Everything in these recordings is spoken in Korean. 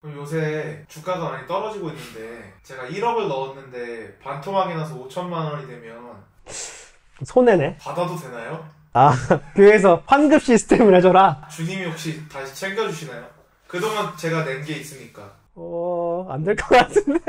요새 주가가 많이 떨어지고 있는데 제가 1억을 넣었는데 반토막이 나서 5천만 원이 되면 손해네. 받아도 되나요? 아, 교회에서 환급 시스템을 해줘라. 주님이 혹시 다시 챙겨주시나요? 그동안 제가 낸 게 있으니까. 안 될 것 같은데.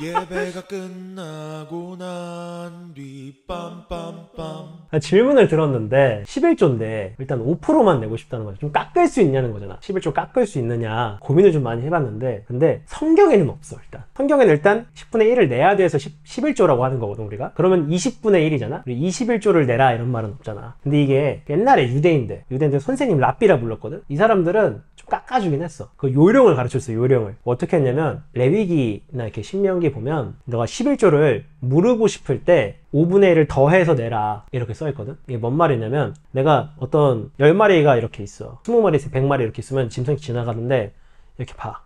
예배가 끝나고 난 뒤 빰빰빰. 질문을 들었는데 11조인데 일단 5%만 내고 싶다는 거죠. 좀 깎을 수 있냐는 거잖아. 11조 깎을 수 있느냐 고민을 좀 많이 해봤는데, 근데 성경에는 없어. 성경에는 일단 10분의 1을 내야 돼서 11조라고 하는 거거든 우리가. 그러면 20분의 1이잖아. 21조를 내라 이런 말은 없잖아. 근데 이게 옛날에 유대인들 선생님 랍비라 불렀거든. 이 사람들은 좀 깎아주긴 했어. 그 요령을 가르쳤어. 요령을 어떻게 했냐면, 레위기나 이렇게 신명기 보면 너가 11조를 물으고 싶을 때 5분의 1을 더해서 내라 이렇게 써있거든. 이게 뭔 말이냐면, 내가 어떤 10마리가 이렇게 있어. 20마리, 100마리 이렇게 있으면 짐승이 지나가는데 이렇게 봐.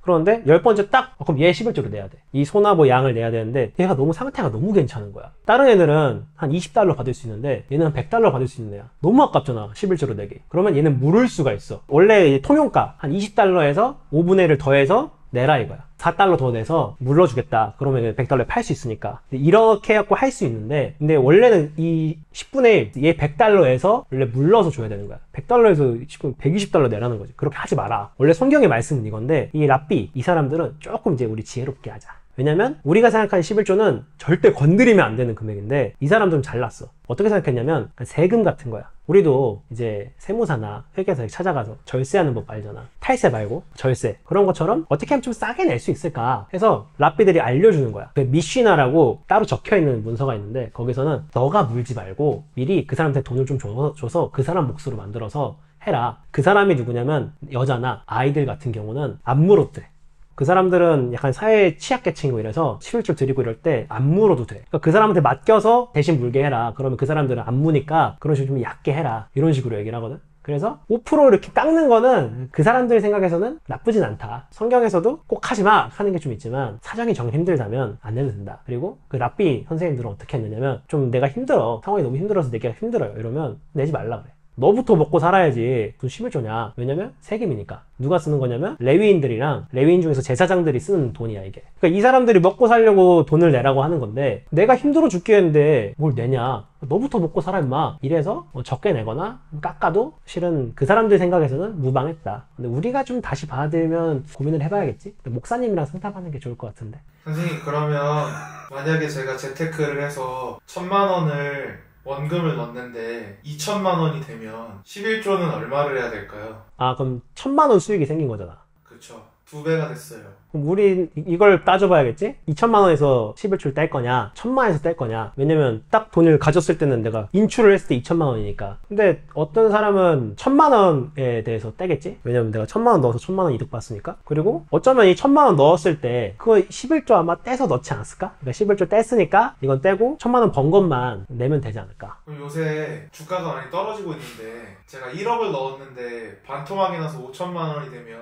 그런데 10번째 딱 그럼 얘 11조를 내야 돼. 이 소나 뭐 양을 내야 되는데 얘가 너무 상태가 너무 괜찮은 거야. 다른 애들은 한 20달러 받을 수 있는데 얘는 한 100달러 받을 수 있는 애야. 너무 아깝잖아 11조를 내기. 그러면 얘는 물을 수가 있어. 원래 통용가 한 20달러에서 5분의 1을 더해서 내라 이거야. 4달러 더 내서 물러주겠다. 그러면 100달러에 팔 수 있으니까. 이렇게 해갖고 할 수 있는데, 근데 원래는 이 10분의 1, 얘 100달러에서 원래 물러서 줘야 되는 거야. 100달러에서 120달러 내라는 거지. 그렇게 하지 마라. 원래 성경의 말씀은 이건데, 이 랍비, 이 사람들은 조금 이제 우리 지혜롭게 하자. 왜냐면 우리가 생각하는 11조는 절대 건드리면 안 되는 금액인데, 이 사람들은 잘났어. 어떻게 생각했냐면 세금 같은 거야. 우리도 이제 세무사나 회계사에 찾아가서 절세하는 법 알잖아. 탈세 말고 절세. 그런 것처럼 어떻게 하면 좀 싸게 낼 수 있을까 해서 랍비들이 알려주는 거야. 그 미쉬나라고 따로 적혀있는 문서가 있는데, 거기서는 너가 물지 말고 미리 그 사람한테 돈을 좀 줘서 그 사람 몫으로 만들어서 해라. 그 사람이 누구냐면 여자나 아이들 같은 경우는 안 물었대. 그 사람들은 약간 사회 취약계층이고 이래서 11조 드리고 이럴 때 안 물어도 돼. 그러니까 그 사람한테 맡겨서 대신 물게 해라. 그러면 그 사람들은 안 무니까 그런 식으로 좀 얕게 해라. 이런 식으로 얘기를 하거든. 그래서 5% 이렇게 깎는 거는 그 사람들 생각에서는 나쁘진 않다. 성경에서도 꼭 하지 마 하는 게 좀 있지만, 사정이 정 힘들다면 안 내도 된다. 그리고 그 랍비 선생님들은 어떻게 했느냐면, 좀 내가 힘들어, 상황이 너무 힘들어서 내기가 힘들어요 이러면 내지 말라 그래. 너부터 먹고 살아야지 무슨 11조냐. 왜냐면 세금이니까. 누가 쓰는 거냐면 레위인들이랑, 레위인 중에서 제사장들이 쓰는 돈이야 이게. 그러니까 이 사람들이 먹고 살려고 돈을 내라고 하는 건데, 내가 힘들어 죽겠는데 뭘 내냐. 너부터 먹고 살아 임마. 이래서 적게 내거나 깎아도 실은 그 사람들 생각에서는 무방했다. 근데 우리가 좀 다시 받아들면 고민을 해봐야겠지. 목사님이랑 상담하는 게 좋을 것 같은데. 선생님, 그러면 만약에 제가 재테크를 해서 1,000만 원을 원금을 넣었는데 2천만 원이 되면 11조는 얼마를 해야 될까요? 그럼 1,000만 원 수익이 생긴 거잖아. 그쵸. 2배가 됐어요. 그럼 우리 이걸 따져봐야겠지? 2천만 원에서 11조를 뗄 거냐, 1,000만 원에서 뗄 거냐. 왜냐면 딱 돈을 가졌을 때는 내가 인출을 했을 때 2천만 원이니까. 근데 어떤 사람은 1,000만 원에 대해서 떼겠지? 왜냐면 내가 1,000만 원 넣어서 1,000만 원 이득 봤으니까. 그리고 어쩌면 이 1,000만 원 넣었을 때 그거 11조 아마 떼서 넣지 않았을까? 그러니까 11조 뗐으니까 이건 떼고 1,000만 원 번 것만 내면 되지 않을까? 그럼 요새 주가가 많이 떨어지고 있는데 제가 1억을 넣었는데 반토막이 나서 5천만 원이 되면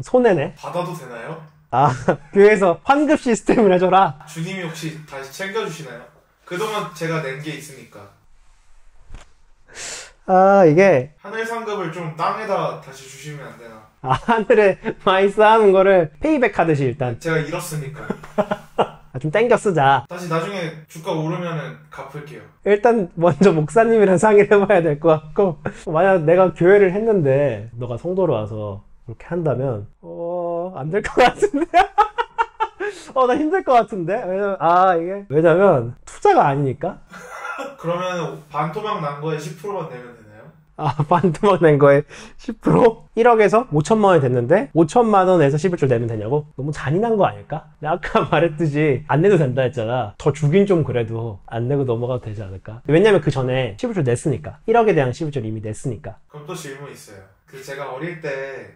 손해네. 받아도 되나요? 교회에서 환급 시스템을 해줘라. 주님이 혹시 다시 챙겨주시나요? 그동안 제가 낸 게 있으니까. 이게 하늘 상급을 좀 땅에다 다시 주시면 안 되나? 하늘에 많이 쌓는 거를 페이백 하듯이 일단 제가 잃었으니까. 좀 땡겨 쓰자. 다시 나중에 주가 오르면은 갚을게요. 일단 먼저 목사님이랑 상의를 해봐야 될 것 같고, 만약 내가 교회를 했는데 너가 성도로 와서 그렇게 한다면 안 될 것 같은데. 나 힘들 것 같은데. 왜냐면 투자가 아니니까. 그러면 반토막 난 거에 10%만 내면 되나요? 반토막 낸 거에 10%? 1억에서 5천만 원이 됐는데 5천만 원에서 11조 내면 되냐고? 너무 잔인한 거 아닐까? 내가 아까 말했듯이 안 내도 된다 했잖아. 더 주긴 좀 그래도 안 내고 넘어가도 되지 않을까? 왜냐면 그 전에 11조 냈으니까. 1억에 대한 11조를 이미 냈으니까. 그럼 또 질문 있어요. 제가 어릴 때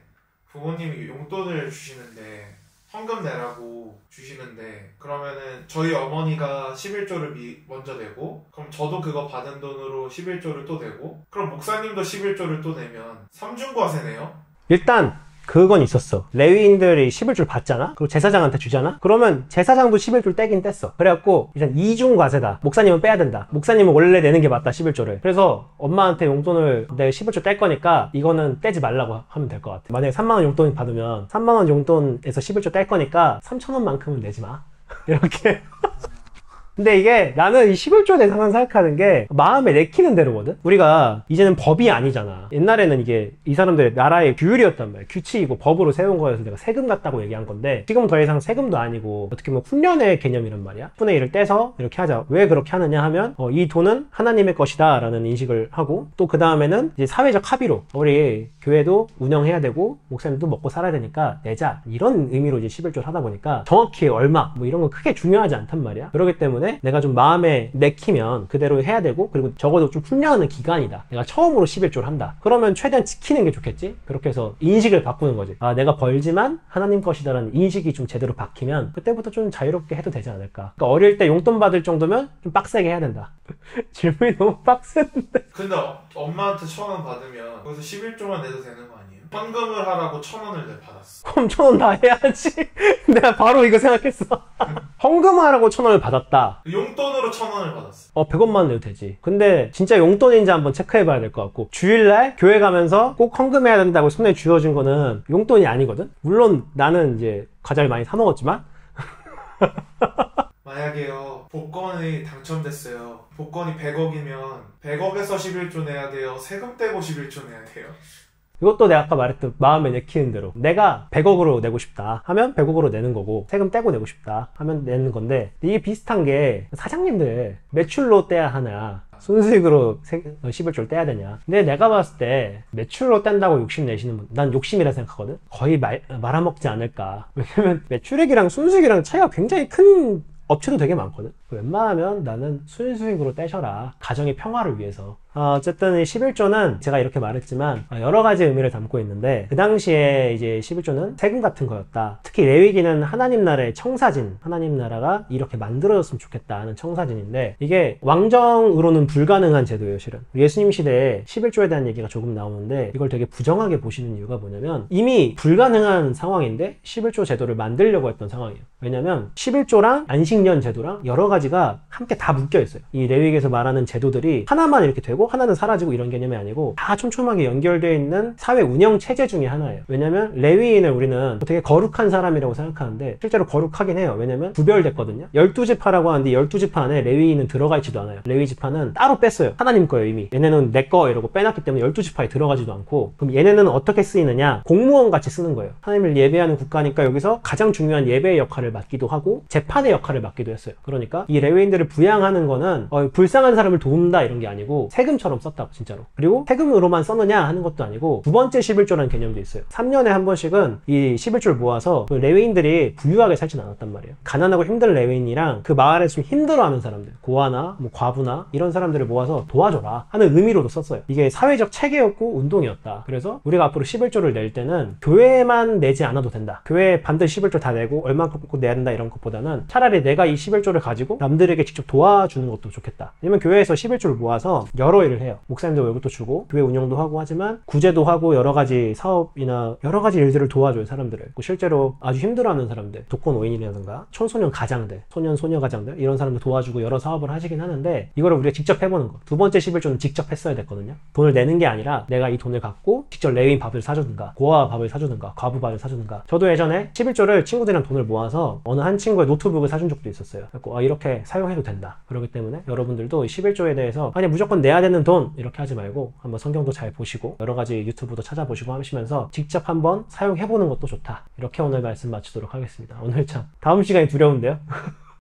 부모님이 용돈을 주시는데, 헌금 내라고 주시는데, 그러면은 저희 어머니가 11조를 먼저 내고, 그럼 저도 그거 받은 돈으로 11조를 또 내고, 그럼 목사님도 11조를 또 내면 삼중과세네요? 일단 그건 있었어. 레위인들이 11줄 받잖아? 그리고 제사장한테 주잖아? 그러면 제사장도 11줄 떼긴 뗐어. 그래갖고 일단 이중 과세다. 목사님은 빼야 된다. 목사님은 원래 내는 게 맞다, 11조를. 그래서 엄마한테 용돈을 내가 11조 뗄 거니까 이거는 떼지 말라고 하면 될 것 같아. 만약에 3만원 용돈 받으면 3만원 용돈에서 11조 뗄 거니까 3천원만큼은 내지 마. 이렇게. 근데 이게 나는 이 11조에 대해서 항상 생각하는 게 마음에 내키는 대로거든? 우리가 이제는 법이 아니잖아. 옛날에는 이게 이 사람들의 나라의 규율이었단 말이야. 규칙이고 법으로 세운 거여서 내가 세금 같다고 얘기한 건데 지금은 더 이상 세금도 아니고 어떻게 보면 훈련의 개념이란 말이야. 10분의 1을 떼서 이렇게 하자. 왜 그렇게 하느냐 하면 이 돈은 하나님의 것이다 라는 인식을 하고 또 그 다음에는 이제 사회적 합의로 우리 교회도 운영해야 되고 목사님도 먹고 살아야 되니까 내자. 이런 의미로 이제 11조를 하다 보니까 정확히 얼마 뭐 이런 건 크게 중요하지 않단 말이야. 그렇기 때문에 내가 좀 마음에 내키면 그대로 해야 되고 그리고 적어도 좀 훈련하는 기간이다. 내가 처음으로 11조를 한다. 그러면 최대한 지키는 게 좋겠지? 그렇게 해서 인식을 바꾸는 거지. 아, 내가 벌지만 하나님 것이다라는 인식이 좀 제대로 박히면 그때부터 좀 자유롭게 해도 되지 않을까. 그러니까 어릴 때 용돈 받을 정도면 좀 빡세게 해야 된다. 질문이 너무 빡센데. 근데 엄마한테 1,000원 받으면 거기서 11조만 내도 되는 거 아니에요? 헌금을 하라고 1,000원을 내 받았어. 그럼 1,000원 다 해야지. 내가 바로 이거 생각했어. 헌금하라고 1,000원을 받았다. 용돈으로 1,000원을 받았어. 100원만 내도 되지. 근데 진짜 용돈인지 한번 체크해봐야 될 것 같고 주일날 교회 가면서 꼭 헌금해야 된다고 손에 쥐어준 거는 용돈이 아니거든? 물론 나는 이제 과자를 많이 사 먹었지만 만약에요 복권이 당첨됐어요. 복권이 100억이면 100억에서 11조 내야 돼요? 세금 떼고 11조 내야 돼요? 이것도 내가 아까 말했던 마음에 내키는 대로 내가 100억으로 내고 싶다 하면 100억으로 내는 거고 세금 떼고 내고 싶다 하면 내는 건데 이게 비슷한 게 사장님들 매출로 떼야 하나 순수익으로 11조를 떼야 되냐. 근데 내가 봤을 때 매출로 뗀다고 욕심 내시는 분, 난 욕심이라 생각하거든. 거의 말아먹지 않을까. 왜냐면 매출액이랑 순수익이랑 차이가 굉장히 큰 업체도 되게 많거든. 웬만하면 나는 순수익으로 떼셔라. 가정의 평화를 위해서. 어쨌든 11조는 제가 이렇게 말했지만 여러 가지 의미를 담고 있는데 그 당시에 이제 11조는 세금 같은 거였다. 특히 레위기는 하나님 나라의 청사진, 하나님 나라가 이렇게 만들어졌으면 좋겠다 하는 청사진인데 이게 왕정으로는 불가능한 제도예요, 실은. 예수님 시대에 11조에 대한 얘기가 조금 나오는데 이걸 되게 부정하게 보시는 이유가 뭐냐면 이미 불가능한 상황인데 11조 제도를 만들려고 했던 상황이에요. 왜냐면 11조랑 안식년 제도랑 여러 가지가 함께 다 묶여 있어요. 이 레위기에서 말하는 제도들이 하나만 이렇게 되고 하나는 사라지고 이런 개념이 아니고 다 촘촘하게 연결되어 있는 사회 운영 체제 중에 하나예요. 왜냐면 레위인을 우리는 되게 거룩한 사람이라고 생각하는데 실제로 거룩하긴 해요. 왜냐면 구별됐거든요. 12지파라고 하는데 12지파 안에 레위인은 들어가 있지도 않아요. 레위 지파는 따로 뺐어요. 하나님 거예요, 이미. 얘네는 내 거 이러고 빼놨기 때문에 12지파에 들어가지도 않고. 그럼 얘네는 어떻게 쓰이느냐? 공무원 같이 쓰는 거예요. 하나님을 예배하는 국가니까 여기서 가장 중요한 예배의 역할을 맡기도 하고 재판의 역할을 맡기도 했어요. 그러니까 이 레위인들을 부양하는 거는 불쌍한 사람을 도운다 이런 게 아니고 세금처럼 썼다고, 진짜로. 그리고 세금으로만 썼느냐 하는 것도 아니고 두 번째 11조라는 개념도 있어요. 3년에 한 번씩은 이 11조를 모아서 그 레위인들이 부유하게 살진 않았단 말이에요. 가난하고 힘든 레위인이랑 그 마을에서 좀 힘들어하는 사람들, 고아나 뭐 과부나 이런 사람들을 모아서 도와줘라 하는 의미로도 썼어요. 이게 사회적 체계였고 운동이었다. 그래서 우리가 앞으로 11조를 낼 때는 교회만 내지 않아도 된다. 교회에 반드시 11조 다 내고 얼만큼 내야 된다 이런 것보다는 차라리 내가 이 11조를 가지고 남들에게 직접 도와주는 것도 좋겠다. 왜냐면 교회에서 11조를 모아서 여러 일을 해요. 목사님들 월급도 주고 교회 운영도 하고 하지만 구제도 하고 여러 가지 사업이나 여러 가지 일들을 도와줘요, 사람들을. 실제로 아주 힘들어하는 사람들, 독거노인이라든가 청소년 가장들, 소년 소녀 가장들 이런 사람들 도와주고 여러 사업을 하시긴 하는데 이거를 우리가 직접 해보는 거. 두 번째 11조는 직접 했어야 됐거든요. 돈을 내는 게 아니라 내가 이 돈을 갖고 직접 레위인 밥을 사주든가 고아 밥을 사주든가 과부 밥을 사주든가. 저도 예전에 11조를 친구들이랑 돈을 모아서 어느 한 친구의 노트북을 사준 적도 있었어요. 그래서 이렇게 사용해도 된다. 그렇기 때문에 여러분들도 11조에 대해서 아니 무조건 내야 되는 돈 이렇게 하지 말고 한번 성경도 잘 보시고 여러 가지 유튜브도 찾아보시고 하시면서 직접 한번 사용해보는 것도 좋다. 이렇게 오늘 말씀 마치도록 하겠습니다. 오늘 참 다음 시간이 두려운데요.